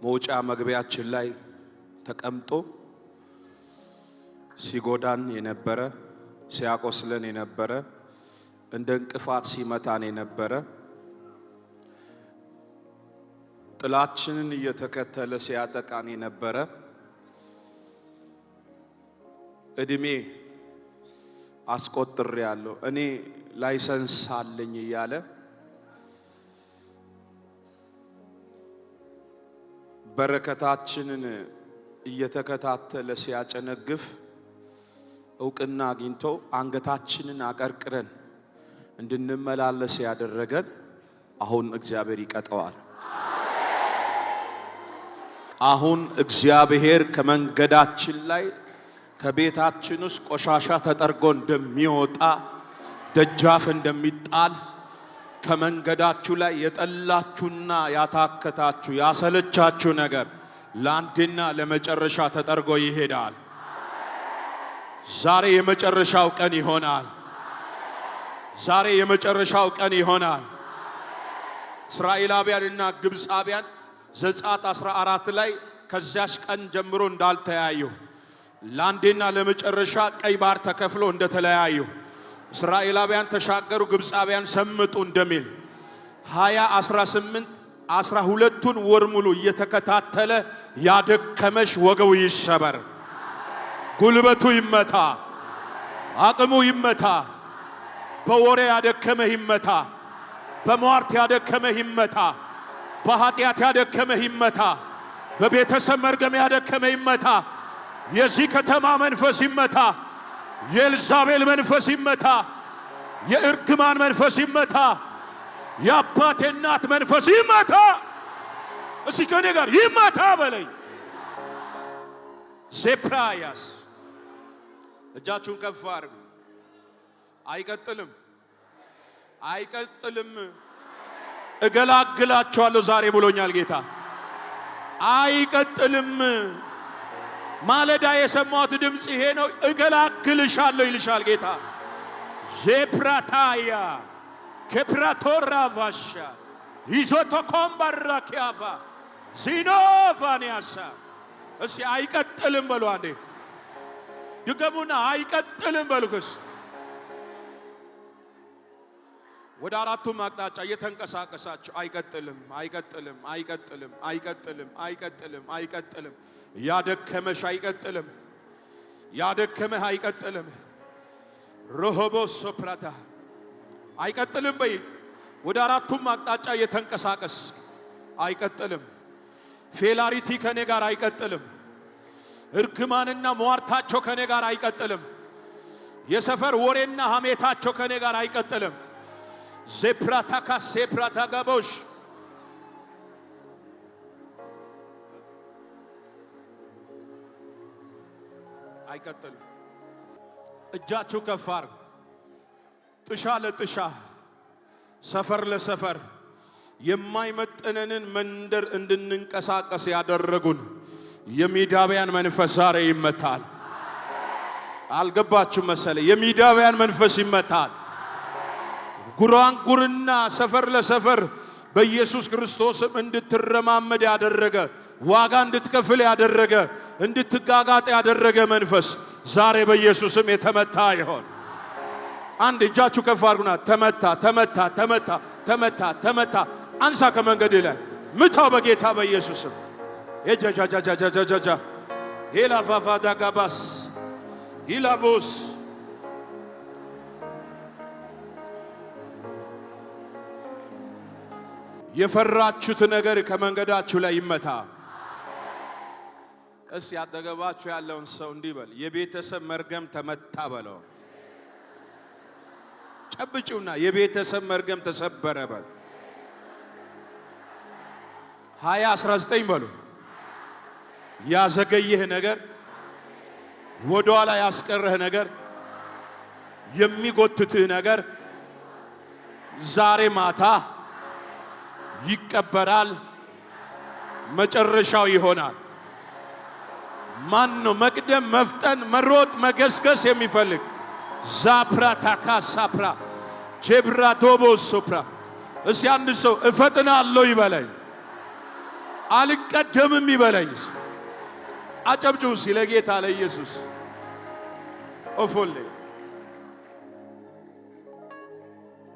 መውጫ መግቢያችን ላይ ተቀምጦ ሲጎዳን የነበረ ሲያቆስለን የነበረ እንደ እንቅፋት ሲመታን የነበረ ጥላችንን እየተከተለ ሲያጠቃን የነበረ እድሜ አስቆጥሬያለሁ እኔ ላይሰንስ አለኝ እያለ በረከታችንን እየተከታተለ ሲያጨነግፍ እውቅና አግኝቶ አንገታችንን አቀርቅረን እንድንመላለስ ያደረገን አሁን እግዚአብሔር ይቀጣዋል። አሁን እግዚአብሔር ከመንገዳችን ላይ ከቤታችን ውስጥ ቆሻሻ ተጠርጎ እንደሚወጣ ደጃፍ እንደሚጣል ከመንገዳችሁ ላይ የጠላችሁና ያታከታችሁ ያሰለቻችሁ ነገር ለአንድና ለመጨረሻ ተጠርጎ ይሄዳል። ዛሬ የመጨረሻው ቀን ይሆናል። ዛሬ የመጨረሻው ቀን ይሆናል። እስራኤላውያንና ግብፃውያን ዘጸአት 14 ላይ ከዚያች ቀን ጀምሮ እንዳልተያዩ ለአንድና ለመጨረሻ ቀይ ባህር ተከፍሎ እንደተለያዩ እስራኤላውያን ተሻገሩ ግብፃውያን ሰምጡ እንደሚል 2018 12ቱን ወር ሙሉ እየተከታተለ ያደከመሽ ወገው ይሰበር፣ ጉልበቱ ይመታ፣ አቅሙ ይመታ። በወሬ ያደከመህ ይመታ፣ በሟርት ያደከመህ ይመታ፣ በኃጢአት ያደከመህ ይመታ፣ በቤተሰብ መርገም ያደከመህ ይመታ። የዚህ ከተማ መንፈስ ይመታ፣ የኤልዛቤል መንፈስ ይመታ፣ የእርግማን መንፈስ ይመታ፣ የአባቴ እናት መንፈስ ይመታ። እስቲ ከኔ ጋር ይመታ በለኝ። ዜፕራያስ እጃችሁን ከፍ አድርጉ። አይቀጥልም፣ አይቀጥልም። እገላግላችኋለሁ ዛሬ ብሎኛል ጌታ። አይቀጥልም። ማለዳ የሰማሁት ድምጽ ይሄ ነው። እገላግልሻለሁ ይልሻል ጌታ። ዜፕራታያ ከፕራቶራ ቫሻ ይዞቶ ኮምባራኪያቫ ዚኖቫኒያሳ። እስቲ አይቀጥልም በሉ አንዴ ድገሙና አይቀጥልም በሉክስ። ወደ አራቱም አቅጣጫ እየተንቀሳቀሳችሁ አይቀጥልም፣ አይቀጥልም፣ አይቀጥልም፣ አይቀጥልም፣ አይቀጥልም፣ አይቀጥልም። ያደከመሽ አይቀጥልም፣ ያደከመህ አይቀጥልም። ሮሆቦስ ሶፕራታ አይቀጥልም በይ። ወደ አራቱም አቅጣጫ እየተንቀሳቀስ አይቀጥልም። ፌላሪቲ ከኔ ጋር አይቀጥልም። እርግማንና ሟርታቸው ከኔ ጋር አይቀጥልም። የሰፈር ወሬና ሐሜታቸው ከኔ ጋር አይቀጥልም። ዜፕራታካ ሴፕራታ ጋቦሽ አይቀጥልም። እጃችሁ ከፍ አድርጉ። ጥሻ ለጥሻ ሰፈር ለሰፈር የማይመጥነንን መንደር እንድንንቀሳቀስ ያደረጉን የሚዳብያን መንፈስ ዛሬ ይመታል። አልገባችሁ መሰለ? የሚዳብያን መንፈስ ይመታል። ጉራንጉርና ሰፈር ለሰፈር በኢየሱስ ክርስቶስም እንድትረማመድ ያደረገ ዋጋ እንድትከፍል ያደረገ እንድትጋጋጥ ያደረገ መንፈስ ዛሬ በኢየሱስም የተመታ ይሆን። አንድ እጃችሁ ከፍ አድርጉና ተመታ፣ ተመታ፣ ተመታ፣ ተመታ፣ ተመታ። አንሳ ከመንገድ ላይ ምታው በጌታ በኢየሱስም። የጃጃጃጃጃጃጃ ሄላቫቫዳ ጋባስ ሂላቮስ የፈራችሁት ነገር ከመንገዳችሁ ላይ ይመታ። እስ ያጠገባችሁ ያለውን ሰው እንዲህ በል፣ የቤተሰብ መርገም ተመታ በለው። ጨብጪውና የቤተሰብ መርገም ተሰበረ በል። 2019 በሉ። ያዘገየህ ነገር፣ ወደኋላ ያስቀረህ ነገር፣ የሚጎትትህ ነገር ዛሬ ማታ ይቀበራል፣ መጨረሻው ይሆናል። ማን ነው መቅደም፣ መፍጠን፣ መሮጥ፣ መገስገስ የሚፈልግ? ዛፕራታካ ሳፕራ ጀብራቶቦ ሶፕራ። እስቲ አንድ ሰው እፈጥናለሁ ይበለኝ። አልቀደምም ይበለኝ። አጨብጭቡ ሲለ ጌታ ለኢየሱስ ኦፎሌ